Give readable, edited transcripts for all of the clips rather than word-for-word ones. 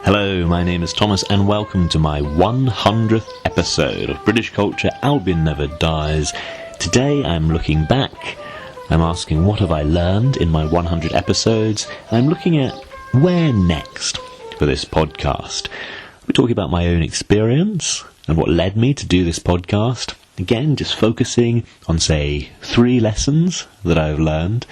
Hello, my name is Thomas and welcome to my 100th episode of British Culture Albion Never Dies. Today I'm looking back. I'm asking what have I learned in my 100 episodes, and I'm looking at where next for this podcast. We're talking about my own experience and what led me to do this podcast. Again, just focusing on, say, 3 lessons that I've learned.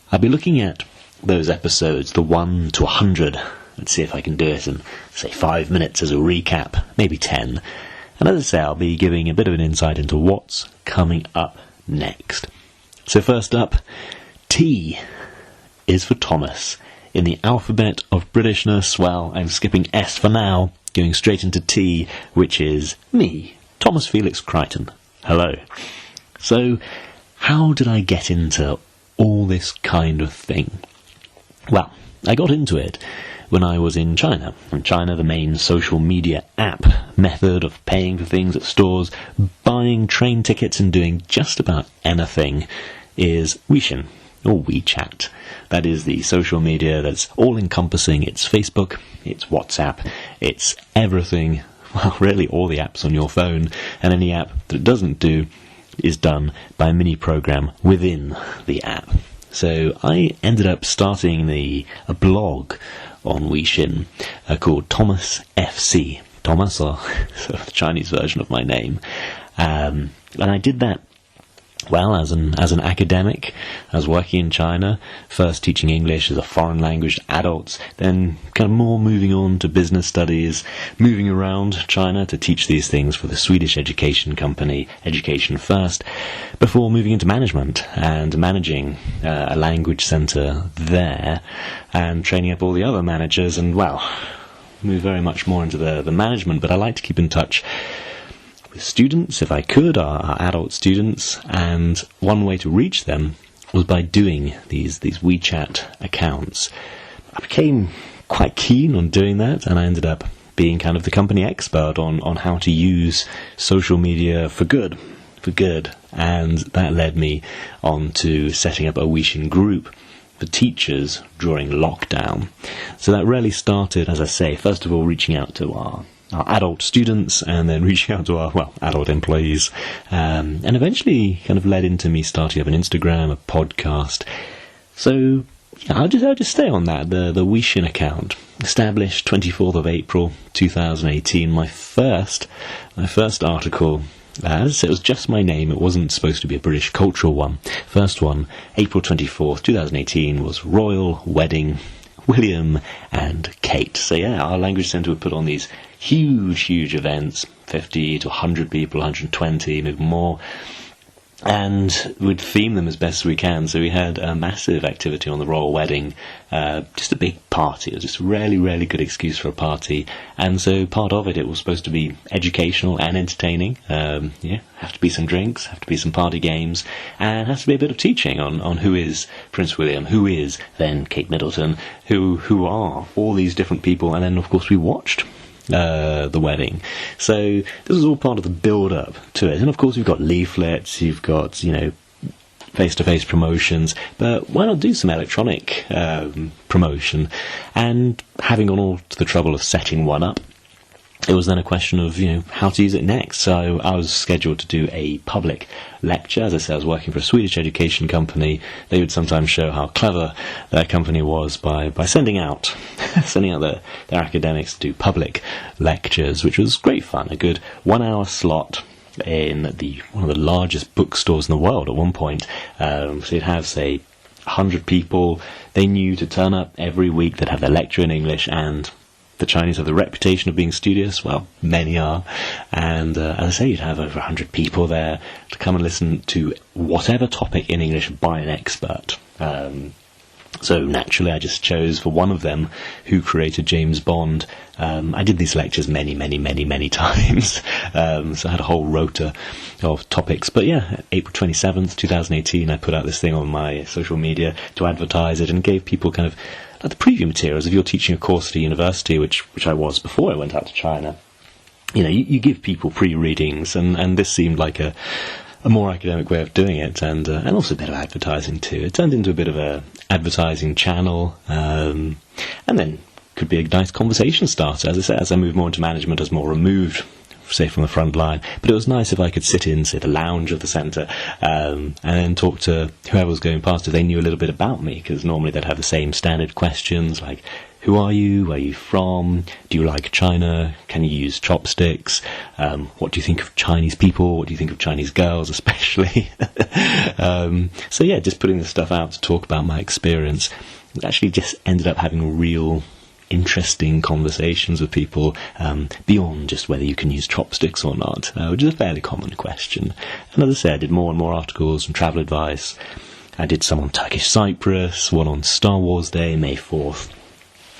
I'll be looking at those episodes, the 1 to 100. Let's see if I can do it in, say, 5 minutes as a recap, maybe 10. And as I say, I'll be giving a bit of an insight into what's coming up next. So first up, T is for Thomas. In the Alphabet of Britishness, well, I'm skipping S for now, going straight into T, which is me, Thomas Felix Crichton. Hello. So, how did I get into all this kind of thing? Well, I got into it when I was in China. In China, the main social media app method of paying for things at stores, buying train tickets and doing just about anything is Weixin, or WeChat. That is the social media that's all-encompassing. It's Facebook, it's WhatsApp, it's everything, well, really all the apps on your phone, and any app that it doesn't do is done by a mini-program within the app. So I ended up starting a blog on Weixin called Thomas FC. Thomas, or sort of the Chinese version of my name. And I did that, well, as an academic. I was working in China, first teaching English as a foreign language to adults, then kind of more moving on to business studies, moving around China to teach these things for the Swedish education company, Education First, before moving into management and managing a language centre there and training up all the other managers and, well, move very much more into the management, but I like to keep in touch with students, if I could, our adult students, and one way to reach them was by doing these WeChat accounts. I became quite keen on doing that, and I ended up being kind of the company expert on how to use social media for good, and that led me on to setting up a Weixin group for teachers during lockdown. So that really started, as I say, first of all reaching out to our adult students, and then reaching out to our, well, adult employees, and eventually kind of led into me starting up an Instagram, a podcast. So yeah, I'll just stay on that. The Weixin account, established 24th of April 2018. My first article, as it was just my name. It wasn't supposed to be a British cultural one. First one, April 24th 2018, was Royal Wedding, William and Kate. So yeah, our language centre would put on these huge events, 50 to 100 people, 120, maybe more, and we'd theme them as best we can. So we had a massive activity on the royal wedding, just a big party. It was just a really good excuse for a party, and so part of it was supposed to be educational and entertaining. Have to be some drinks, have to be some party games, and has to be a bit of teaching on who is Prince William, who is then Kate Middleton, who are all these different people, and then of course we watched the wedding. So this was all part of the build-up to it. And of course you've got leaflets, you've got, face-to-face promotions, but why not do some electronic promotion? And having gone all to the trouble of setting one up, it was then a question of, how to use it next. So I was scheduled to do a public lecture. As I said, I was working for a Swedish education company. They would sometimes show how clever their company was by sending out their academics to do public lectures, which was great fun. A good 1 hour slot in one of the largest bookstores in the world at one point. So you'd have, say, 100 people. They knew to turn up every week. They'd have their lecture in English, and the Chinese have the reputation of being studious. Well, many are. And as I say, you'd have over 100 people there to come and listen to whatever topic in English by an expert. So naturally I just chose for one of them who created James Bond. I did these lectures many times. So I had a whole rota of topics. But yeah, April 27th, 2018, I put out this thing on my social media to advertise it and gave people kind of like the preview materials. If you're teaching a course at a university, which I was before I went out to China, you give people pre-readings, and this seemed like a more academic way of doing it, and also a bit of advertising too. It turned into a bit of a advertising channel, and then could be a nice conversation starter. As I said, as I move more into management, I was more removed, say, from the front line. But it was nice if I could sit in, say, the lounge of the centre, and then talk to whoever was going past if they knew a little bit about me, because normally they'd have the same standard questions like, who are you? Where are you from? Do you like China? Can you use chopsticks? What do you think of Chinese people? What do you think of Chinese girls, especially? So yeah, just putting this stuff out to talk about my experience. It actually just ended up having real interesting conversations with people beyond just whether you can use chopsticks or not, which is a fairly common question. And as I say, I did more and more articles and travel advice. I did some on Turkish Cyprus, one on Star Wars Day, May 4th.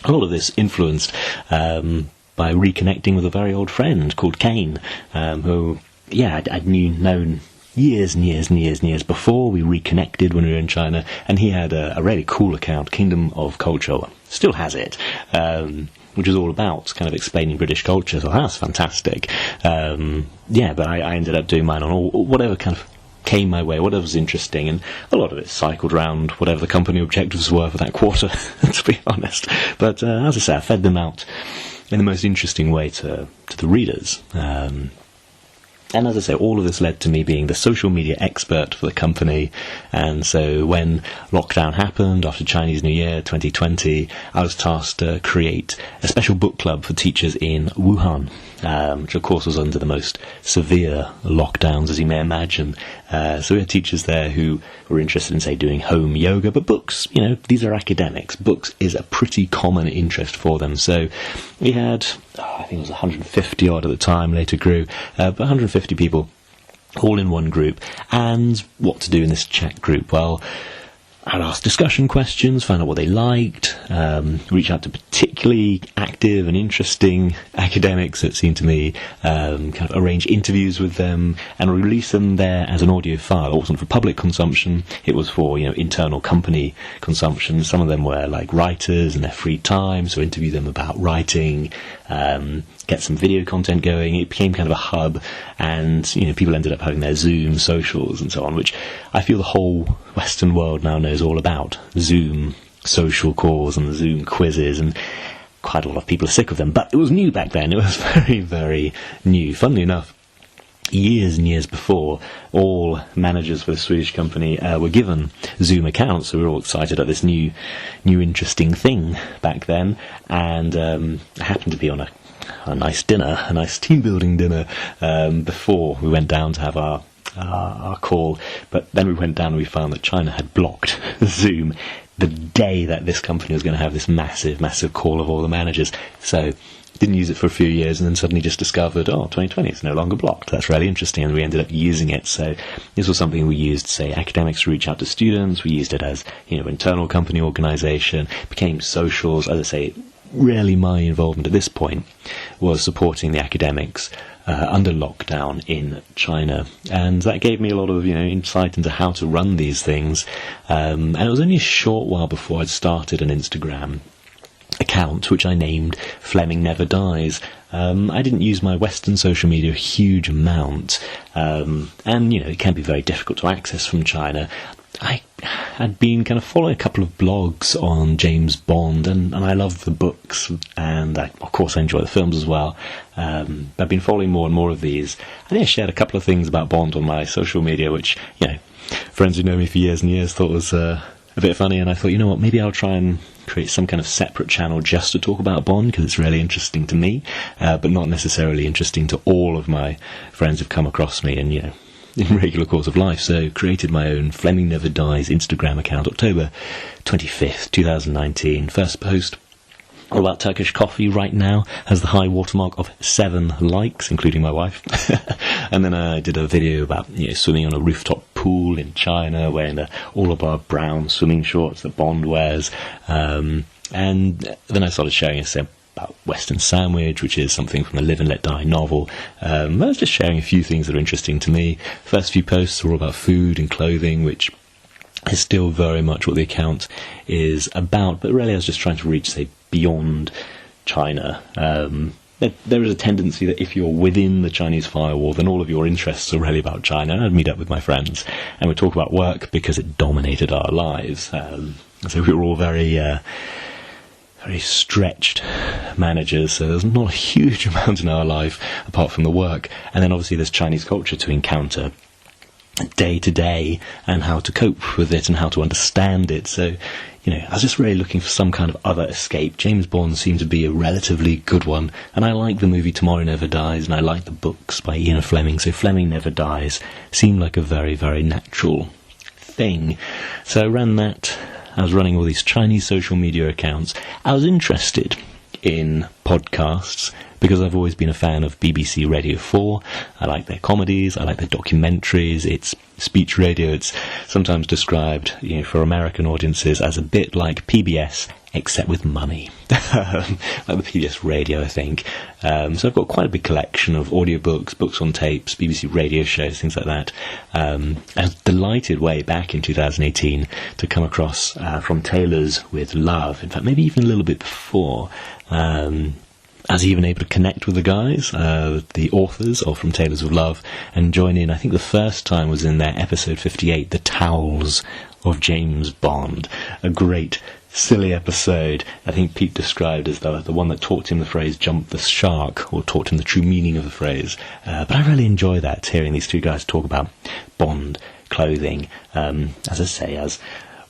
A lot of this influenced by reconnecting with a very old friend called Kane, who, yeah, I'd known years and years and years and years before. We reconnected when we were in China, and he had a really cool account, Kingdom of Culture, still has it, which is all about kind of explaining British culture. So that's fantastic. Yeah, but I ended up doing mine on whatever kind of came my way, whatever was interesting, and a lot of it cycled around whatever the company objectives were for that quarter, to be honest. But as I say, I fed them out in the most interesting way to the readers. And as I say, all of this led to me being the social media expert for the company. And so when lockdown happened after Chinese New Year 2020, I was tasked to create a special book club for teachers in Wuhan, which of course was under the most severe lockdowns, as you may imagine. So we had teachers there who were interested in, say, doing home yoga, but books, these are academics. Books is a pretty common interest for them. So we had, I think it was 150 odd at the time, later grew, but 150 people all in one group. And what to do in this chat group? Well, I'd ask discussion questions, find out what they liked, reach out to particularly active and interesting academics that seemed to me, kind of arrange interviews with them and release them there as an audio file. It wasn't for public consumption, it was for, internal company consumption. Some of them were like writers in their free time, so interview them about writing, get some video content going. It became kind of a hub, and people ended up having their Zoom socials and so on, which I feel the whole Western world now knows all about. Zoom social calls and Zoom quizzes, and quite a lot of people are sick of them, but it was new back then. It was very, very new. Funnily enough, years and years before, all managers for the Swedish company were given Zoom accounts, so we were all excited at this new interesting thing back then. And I happened to be on a nice dinner, a nice team-building dinner, before we went down to have our call. But then we went down and we found that China had blocked Zoom the day that this company was going to have this massive, massive call of all the managers. So didn't use it for a few years, and then suddenly just discovered, 2020 is no longer blocked. That's really interesting, and we ended up using it. So this was something we used, say, academics to reach out to students. We used it as, internal company organisation. Became socials. As I say, really my involvement at this point was supporting the academics under lockdown in China, and that gave me a lot of insight into how to run these things. And it was only a short while before I'd started an Instagram account, which I named Fleming Never Dies. I didn't use my Western social media a huge amount, and it can be very difficult to access from China. I had been kind of following a couple of blogs on James Bond, and I love the books, and of course I enjoy the films as well. I've been following more and more of these. I think I shared a couple of things about Bond on my social media, which, friends who know me for years and years thought was a bit funny, and I thought, maybe I'll try and create some kind of separate channel just to talk about Bond, because it's really interesting to me, but not necessarily interesting to all of my friends who've come across me and, in regular course of life. So created my own Fleming Never Dies Instagram account, October 25th, 2019. First post all about Turkish coffee right now has the high watermark of 7 likes, including my wife. And then I did a video about swimming on a rooftop pool in China, wearing all of our brown swimming shorts that Bond wears. And then I started sharing about Western Sandwich, which is something from the Live and Let Die novel. I was just sharing a few things that are interesting to me. First few posts are all about food and clothing, which is still very much what the account is about, but really I was just trying to reach, say, beyond China. There is a tendency that if you're within the Chinese firewall, then all of your interests are really about China. And I'd meet up with my friends and we'd talk about work because it dominated our lives. So we were all very very stretched managers, so there's not a huge amount in our life apart from the work. And then obviously there's Chinese culture to encounter day to day, and how to cope with it and how to understand it. So, I was just really looking for some kind of other escape. James Bond seemed to be a relatively good one, and I like the movie Tomorrow Never Dies, and I like the books by Ian Fleming, so Fleming Never Dies seemed like a very, very natural thing. So I ran that. I was running all these Chinese social media accounts. I was interested in podcasts because I've always been a fan of BBC Radio 4. I like their comedies, I like their documentaries. It's speech radio. It's sometimes described, for American audiences as a bit like PBS, except with money. Like the PBS radio, I think. So I've got quite a big collection of audiobooks, books on tapes, BBC radio shows, things like that. I was delighted way back in 2018 to come across From Tailors with Love. In fact, maybe even a little bit before. I was even able to connect with the guys, the authors of From Tailors of Love, and join in. I think the first time was in their episode 58, The Towels of James Bond. A great, silly episode. I think Pete described as the one that taught him the phrase jump the shark, or taught him the true meaning of the phrase. But I really enjoy that, hearing these two guys talk about Bond clothing. As I say, as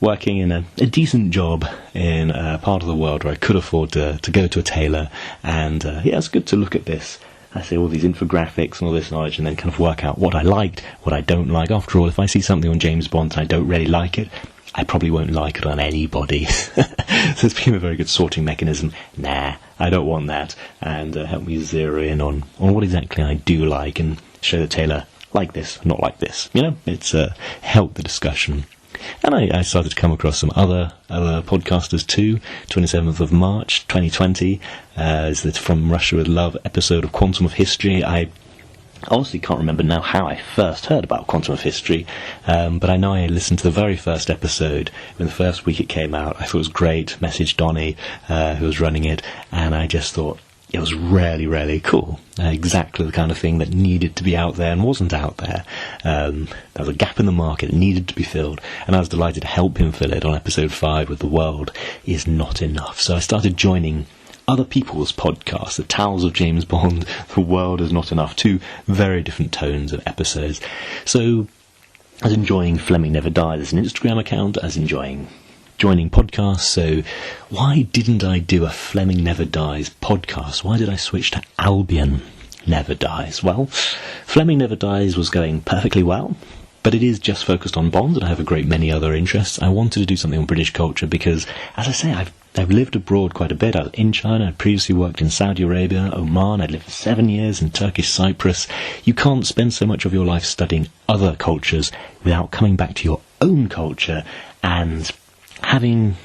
working in a decent job in a part of the world where I could afford to go to a tailor, and it's good to look at this. I say all these infographics and all this knowledge, and then kind of work out what I liked, what I don't like. After all, if I see something on James Bond and I don't really like it, I probably won't like it on anybody. So it's been a very good sorting mechanism. Nah, I don't want that, and help me zero in on what exactly I do like, and show the tailor, like this, not like this. It's helped the discussion. And I started to come across some other podcasters too. 27th of March 2020 is the From Russia with Love episode of Quantum of History. I honestly can't remember now how I first heard about Quantum of History, but I know I listened to the very first episode when the first week it came out. I thought it was great. Messaged Donnie, who was running it, and I just thought it was really, really cool. Exactly the kind of thing that needed to be out there and wasn't out there. There was a gap in the market that needed to be filled, and I was delighted to help him fill it on episode 5 with The World Is Not Enough. So I started joining other people's podcasts, The Towels of James Bond, The World Is Not Enough, 2 very different tones of episodes. So I was enjoying Fleming Never Dies as an Instagram account. I was enjoying joining podcasts, so why didn't I do a Fleming Never Dies podcast? Why did I switch to Albion Never Dies? Well, Fleming Never Dies was going perfectly well, but it is just focused on Bond, and I have a great many other interests. I wanted to do something on British culture because, as I say, I've lived abroad quite a bit. I was in China. I'd previously worked in Saudi Arabia, Oman. I'd lived for 7 years in Turkish Cyprus. You can't spend so much of your life studying other cultures without coming back to your own culture and having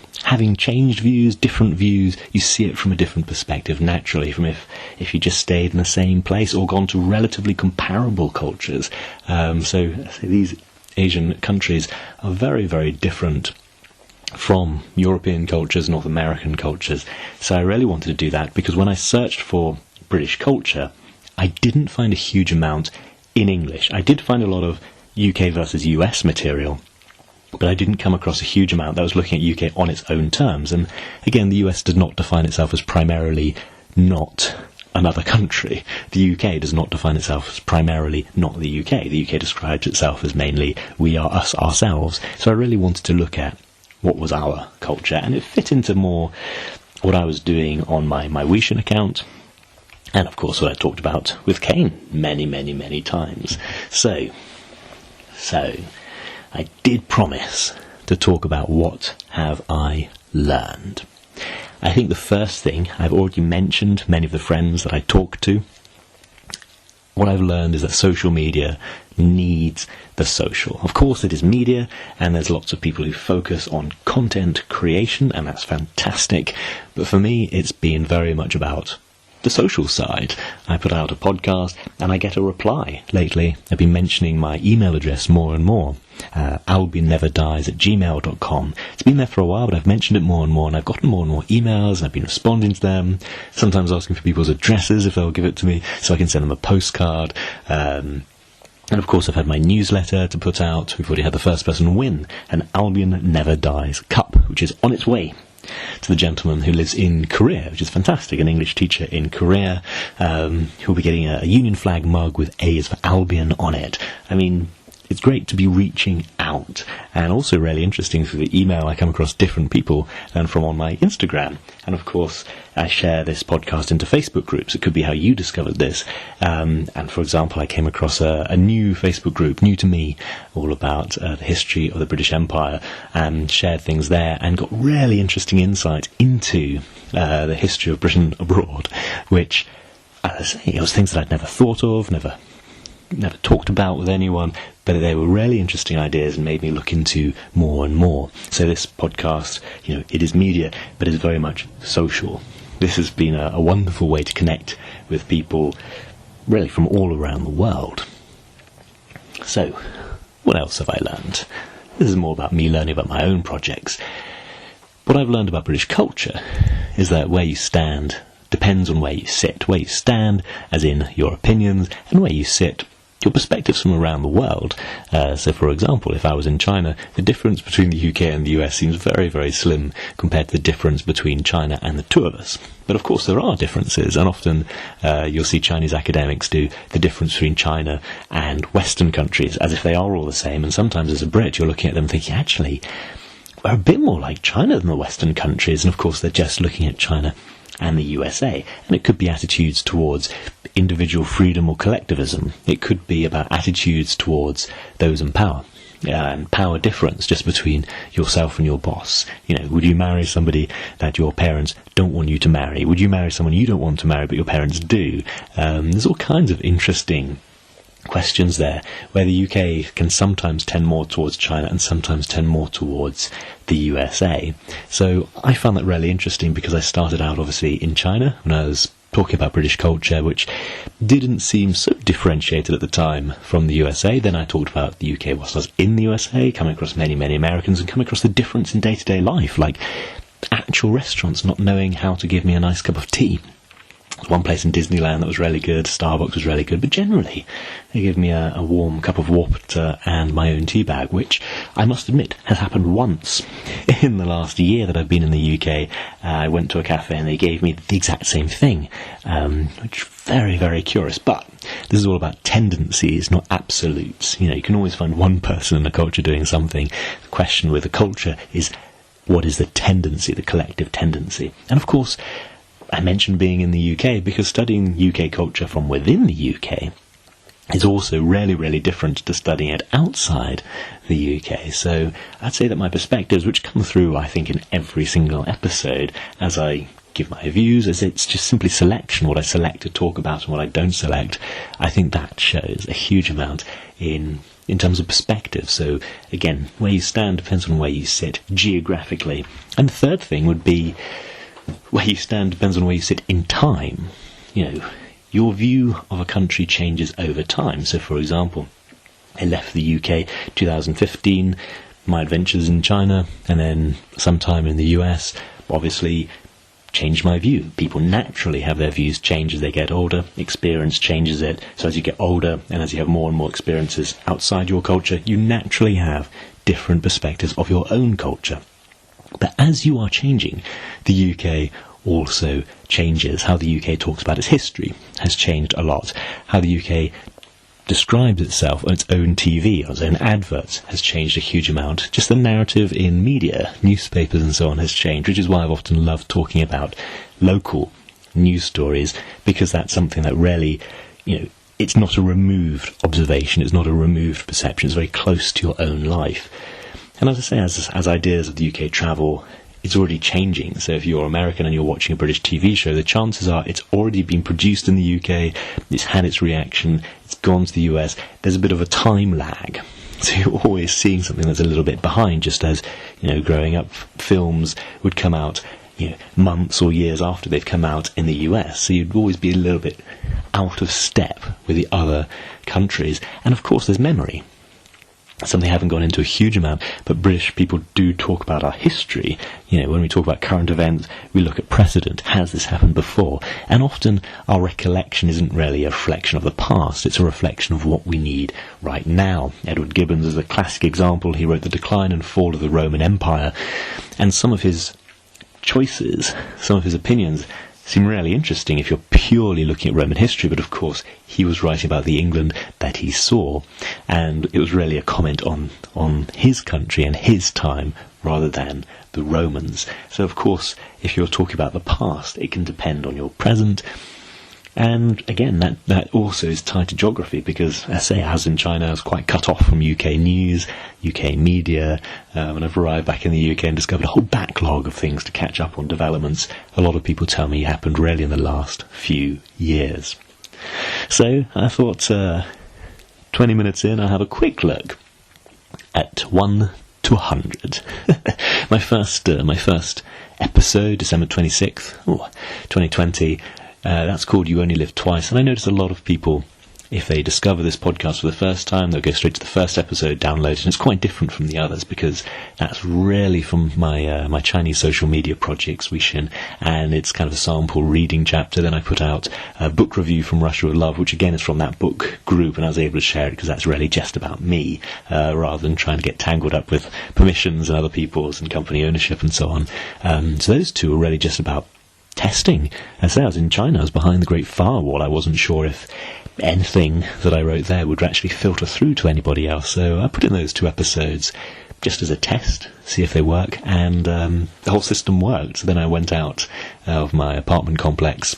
changed views, different views. You see it from a different perspective naturally from if you just stayed in the same place or gone to relatively comparable cultures. So these Asian countries are very, very different from European cultures, North American cultures. So I really wanted to do that because when I searched for British culture, I didn't find a huge amount in English. I did find a lot of UK versus US material, but I didn't come across a huge amount that was looking at UK on its own terms. And again, the US does not define itself as primarily not another country. The UK does not define itself as primarily not the UK. The UK describes itself as mainly we are us ourselves. So I really wanted to look at what was our culture, and it fit into more what I was doing on my Weixin account, and of course what I talked about with Kane many, many, many times. So I did promise to talk about what have I learned. I think the first thing, I've already mentioned many of the friends that I talk to. What I've learned is that social media needs the social. Of course it is media, and there's lots of people who focus on content creation, and that's fantastic. But for me, it's been very much about the social side. I put out a podcast and I get a reply. Lately I've been mentioning my email address more and more, albionneverdies@gmail.com. It's been there for a while, but I've mentioned it more and more, and I've gotten more and more emails, and I've been responding to them, sometimes asking for people's addresses if they'll give it to me so I can send them a postcard. And of course I've had my newsletter to put out. We've already had the first person win an Albion Never Dies cup, which is on its way to the gentleman who lives in Korea, which is fantastic, an English teacher in Korea, who'll be getting a Union flag mug with A is for Albion on it. I mean, it's great to be reaching out, and also really interesting through the email I come across different people than from on my Instagram. And of course, I share this podcast into Facebook groups. It could be how you discovered this. And for example, I came across a new Facebook group, new to me, all about the history of the British Empire, and shared things there and got really interesting insight into the history of Britain abroad, which, as I say, it was things that I'd never thought of, never talked about with anyone, but they were really interesting ideas and made me look into more and more. So this podcast, it is media, but it's very much social. This has been a wonderful way to connect with people really from all around the world. So, what else have I learned? This is more about me learning about my own projects. What I've learned about British culture is that where you stand depends on where you sit. Where you stand, as in your opinions, and where you sit, your perspectives from around the world. So, for example, if I was in China, the difference between the UK and the US seems very, very slim compared to the difference between China and the two of us. But of course there are differences, and often you'll see Chinese academics do the difference between China and Western countries as if they are all the same, and sometimes as a Brit you're looking at them thinking, actually, we're a bit more like China than the Western countries, and of course they're just looking at China and the USA. And it could be attitudes towards individual freedom or collectivism. It could be about attitudes towards those in power, and power difference just between yourself and your boss. Would you marry somebody that your parents don't want you to marry? Would you marry someone you don't want to marry but your parents do? There's all kinds of interesting questions there, where the UK can sometimes tend more towards China and sometimes tend more towards the USA. So I found that really interesting, because I started out obviously in China when I was talking about British culture, which didn't seem so differentiated at the time from the USA. Then I talked about the UK whilst I was in the USA, coming across many, many Americans, and coming across the difference in day-to-day life, like actual restaurants not knowing how to give me a nice cup of tea. There's one place in Disneyland that was really good, Starbucks was really good, but generally they give me a warm cup of water and my own tea bag, which I must admit has happened once in the last year that I've been in the UK. I went to a cafe and they gave me the exact same thing, which is very, very curious. But this is all about tendencies, not absolutes. You can always find one person in a culture doing something. The question with a culture is, what is the tendency, the collective tendency? And of course, I mentioned being in the UK because studying UK culture from within the UK is also really, really different to studying it outside the UK. So I'd say that my perspectives, which come through, I think, in every single episode as I give my views, as it's just simply selection, what I select to talk about and what I don't select, I think that shows a huge amount in terms of perspective. So again, where you stand depends on where you sit geographically. And the third thing would be, where you stand depends on where you sit in time. Your view of a country changes over time. So, for example, I left the UK 2015, my adventures in China, and then sometime in the US, obviously changed my view. People naturally have their views change as they get older. Experience changes it. So as you get older and as you have more and more experiences outside your culture, you naturally have different perspectives of your own culture. But as you are changing, the UK also changes. How the UK talks about its history has changed a lot. How the UK describes itself on its own TV, on its own adverts, has changed a huge amount. Just the narrative in media, newspapers and so on has changed, which is why I've often loved talking about local news stories, because that's something that really, it's not a removed observation, it's not a removed perception, it's very close to your own life. And as I say, as ideas of the UK travel, it's already changing. So if you're American and you're watching a British TV show, the chances are it's already been produced in the UK, it's had its reaction, it's gone to the US. There's a bit of a time lag. So you're always seeing something that's a little bit behind, just as, growing up, films would come out, months or years after they've come out in the US. So you'd always be a little bit out of step with the other countries. And of course there's memory. Something I haven't gone into a huge amount, but British people do talk about our history. When we talk about current events, we look at precedent. Has this happened before? And often our recollection isn't really a reflection of the past, it's a reflection of what we need right now. Edward Gibbon is a classic example. He wrote The Decline and Fall of the Roman Empire, and some of his choices, some of his opinions, seem really interesting if you're purely looking at Roman history, but of course he was writing about the England that he saw, and it was really a comment on his country and his time rather than the Romans. So of course, if you're talking about the past, it can depend on your present. And again, that also is tied to geography, because, as I was in China, I was quite cut off from UK news, UK media, and I've arrived back in the UK and discovered a whole backlog of things to catch up on developments a lot of people tell me happened really in the last few years. So I thought 20 minutes in, I'll have a quick look at 1 to 100. my first episode, December 26th, 2020, that's called You Only Live Twice. And I notice a lot of people, if they discover this podcast for the first time, they'll go straight to the first episode, download it, and it's quite different from the others, because that's really from my Chinese social media project, Weixin, and it's kind of a sample reading chapter. Then I put out a book review from Russia with Love, which again is from that book group, and I was able to share it because that's really just about me, rather than trying to get tangled up with permissions and other people's and company ownership and so on. So those two are really just about testing. As I was in China, I was behind the Great Firewall. I wasn't sure if anything that I wrote there would actually filter through to anybody else, so I put in those 2 episodes just as a test, see if they work, and the whole system worked. So then I went out of my apartment complex.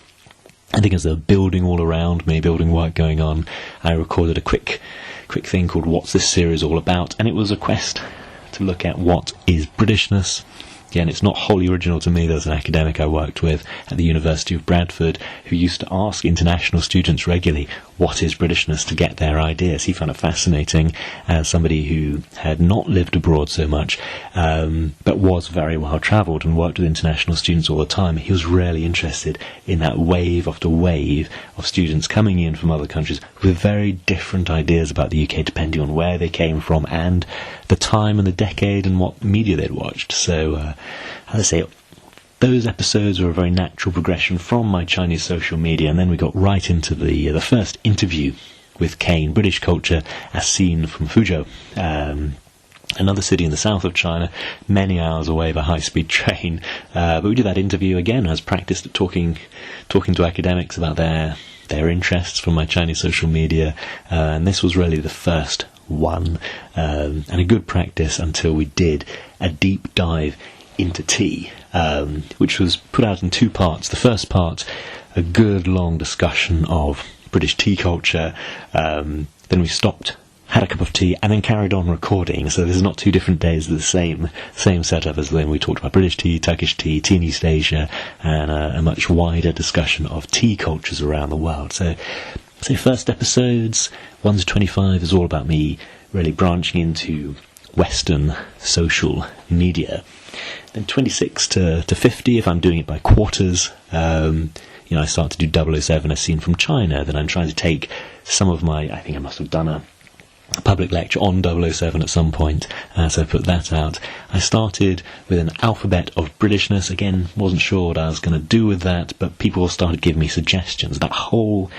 I think as there was building all around me, building work going on, I recorded a quick thing called What's This Series All About, and it was a quest to look at what is Britishness. Again, it's not wholly original to me. There was an academic I worked with at the University of Bradford who used to ask international students regularly, what is Britishness, to get their ideas. He found it fascinating as somebody who had not lived abroad so much, but was very well travelled and worked with international students all the time. He was really interested in that wave after wave of students coming in from other countries with very different ideas about the UK, depending on where they came from and the time and the decade and what media they'd watched. So, as I say, those episodes were a very natural progression from my Chinese social media, and then we got right into the first interview with Kane, British culture as seen from Fuzhou, another city in the south of China, many hours away by high-speed train. But we did that interview again as practiced at talking to academics about their interests from my Chinese social media, and this was really the first one, and a good practice until we did a deep dive into tea, which was put out in 2 parts. The first part, a good long discussion of British tea culture. Then we stopped, had a cup of tea, and then carried on recording. So this is not 2 different days of the same setup as when we talked about British tea, Turkish tea, tea in East Asia, and a much wider discussion of tea cultures around the world. So first episodes, 1 to 25, is all about me really branching into Western social media. Then 26 to 50, if I'm doing it by quarters, I start to do 007 as seen from China. Then I'm trying to take some of I think I must have done a public lecture on 007 at some point, so I put that out. I started with an Alphabet of Britishness. Again, wasn't sure what I was going to do with that, but people started giving me suggestions. That whole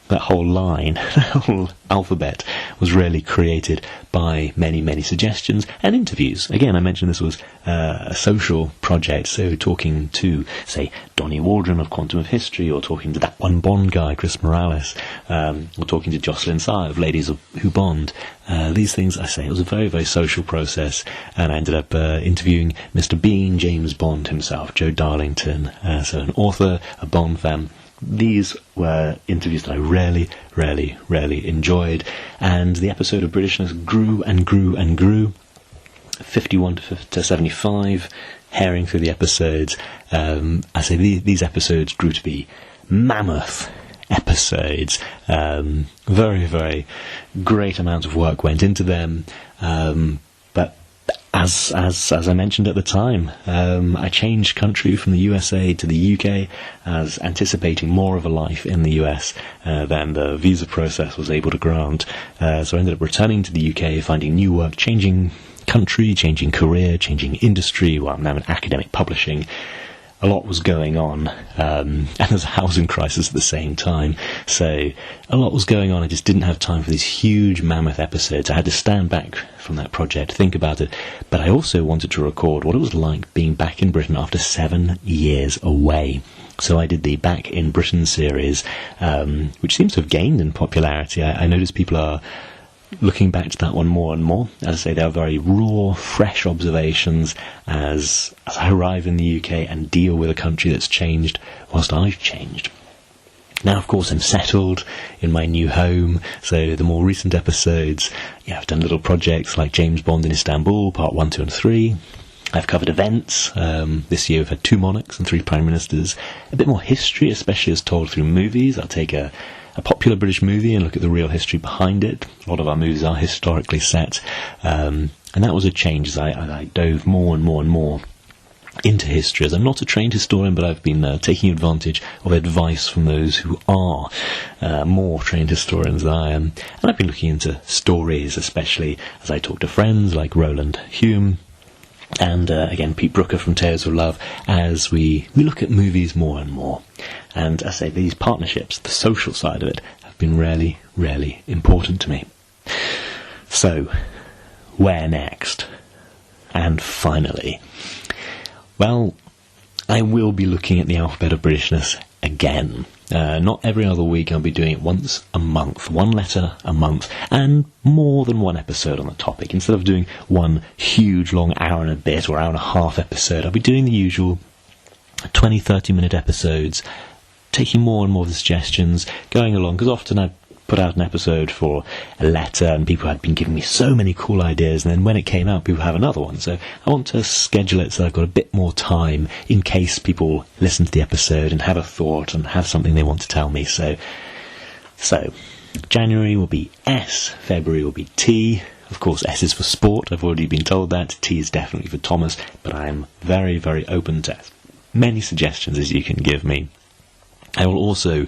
line, that whole alphabet, was really created by many suggestions and interviews. Again, I mentioned this was a social project, so talking to, say, Donnie Waldron of Quantum of History, or talking to that one Bond guy, Chris Morales, or talking to Jocelyn Sy of Ladies Who Bond. These things, I say, it was a very social process, and I ended up interviewing Mr. Bean, James Bond himself, Joe Darlington, so an author, a Bond fan. These were interviews that I really enjoyed, and the episode of Britishness grew and grew. 51 to 75, herring through the episodes. I say these episodes grew to be mammoth episodes. Very great amount of work went into them, but as I mentioned at the time, I changed country from the USA to the UK as anticipating more of a life in the US than the visa process was able to grant. So I ended up returning to the UK, finding new work, changing country, changing career, changing industry. Well, I'm now in academic publishing. a lot was going on, and there's a housing crisis at the same time, so a lot was going on. I just didn't have time for these huge mammoth episodes. I had to stand back from that project, think about it, but I also wanted to record what it was like being back in Britain after 7 years away. So I did the Back in Britain series, which seems to have gained in popularity. I notice people are looking back to that one more and more. As I say, they are very raw, fresh observations as I arrive in the UK and deal with a country that's changed whilst I've changed. Now, of course, I'm settled in my new home, so the more recent episodes, I've done little projects like James Bond in Istanbul, part 1, 2 and 3. I've covered events. This year we've had 2 monarchs and 3 prime ministers. A bit more history, especially as told through movies. I'll take a popular British movie and look at the real history behind it. A lot of our movies are historically set. And that was a change as I dove more and more and more into history. As I'm not a trained historian, but I've been taking advantage of advice from those who are more trained historians than I am. And I've been looking into stories, especially as I talk to friends like Roland Hume, and again Pete Brooker from Tales of Love, as we look at movies more and more. And as I say, these partnerships, the social side of it, have been really, really important to me. So, where next? And finally, well, I will be looking at the Alphabet of Britishness again. Not every other week. I'll be doing it once a month, 1 letter a month, and more than 1 episode on the topic. Instead of doing one huge long hour and a bit or hour and a half episode, I'll be doing the usual 20-30 minute episodes, taking more and more of the suggestions, going along, because often I put out an episode for a letter and people had been giving me so many cool ideas, and then when it came out people have another one, so I want to schedule it so I've got a bit more time in case people listen to the episode and have a thought and have something they want to tell me. So January will be S, February will be T. Of course, S is for sport, I've already been told that. T is definitely for Thomas, but I'm very, very open to as many suggestions as you can give me. I will also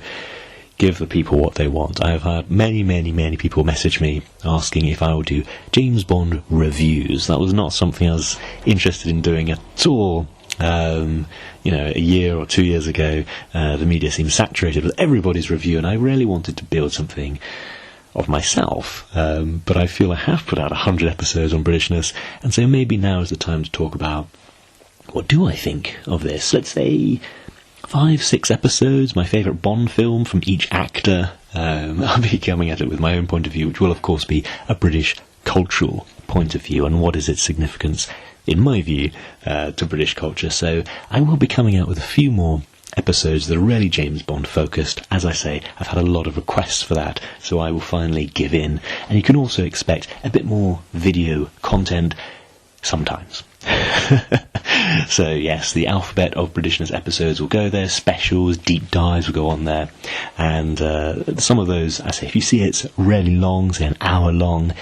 give the people what they want. I have had many people message me asking if I will do James Bond reviews. That was not something I was interested in doing at all. A year or 2 years ago, the media seemed saturated with everybody's review, and I really wanted to build something of myself. But I feel I have put out 100 episodes on Britishness, and so maybe now is the time to talk about what do I think of this. Let's say 5-6 episodes, my favourite Bond film from each actor. I'll be coming at it with my own point of view, which will of course be a British cultural point of view, and what is its significance, in my view, to British culture. So I will be coming out with a few more episodes that are really James Bond focused. As I say, I've had a lot of requests for that, so I will finally give in. And you can also expect a bit more video content sometimes. So yes, the Alphabet of Britishness episodes will go there, specials, deep dives will go on there, and some of those, I say, if you see it's really long, say an hour long,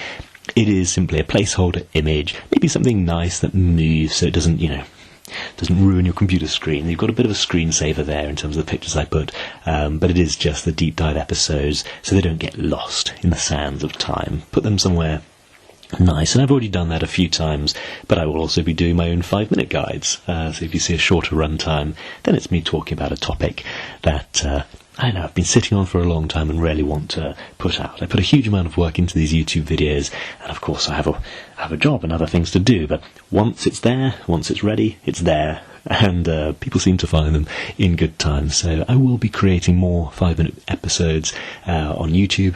it is simply a placeholder image, maybe something nice that moves so it doesn't ruin your computer screen. You've got a bit of a screensaver there in terms of the pictures I put, but it is just the deep dive episodes so they don't get lost in the sands of time. Put them somewhere nice, and I've already done that a few times, but I will also be doing my own 5-minute guides. So if you see a shorter run time, then it's me talking about a topic that I know I've been sitting on for a long time and really want to put out. I put a huge amount of work into these YouTube videos, and of course I have a job and other things to do, but once it's there, once it's ready, it's there, and people seem to find them in good time. So I will be creating more 5-minute episodes on YouTube.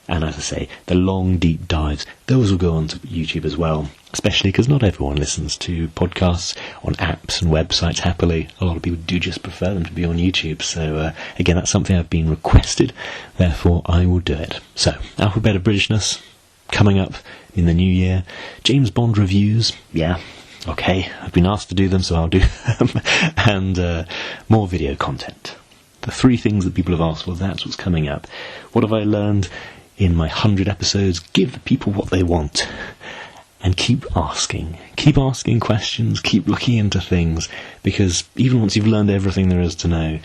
And as I say, the long, deep dives, those will go onto YouTube as well, especially because not everyone listens to podcasts on apps and websites happily. A lot of people do just prefer them to be on YouTube. So, again, that's something I've been requested, therefore I will do it. So, Alphabet of Britishness, coming up in the new year. James Bond reviews, yeah, okay, I've been asked to do them, so I'll do them. And more video content. The 3 things that people have asked for, that's what's coming up. What have I learned in my 100 episodes? Give the people what they want, and keep asking questions, keep looking into things, because even once you've learned everything there is to know,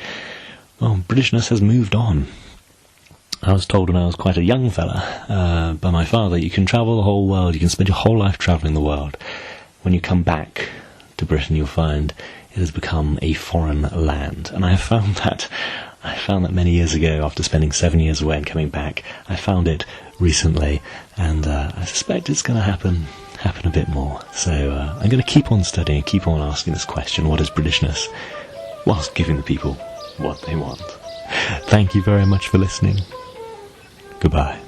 well, Britishness has moved on. I was told when I was quite a young fella by my father, you can travel the whole world, you can spend your whole life travelling the world. When you come back, to Britain, you'll find it has become a foreign land. And I found that many years ago, after spending 7 years away and coming back. I found it recently, and I suspect it's going to happen a bit more. So I'm going to keep on studying, keep on asking this question, what is Britishness, whilst giving the people what they want. Thank you very much for listening. Goodbye.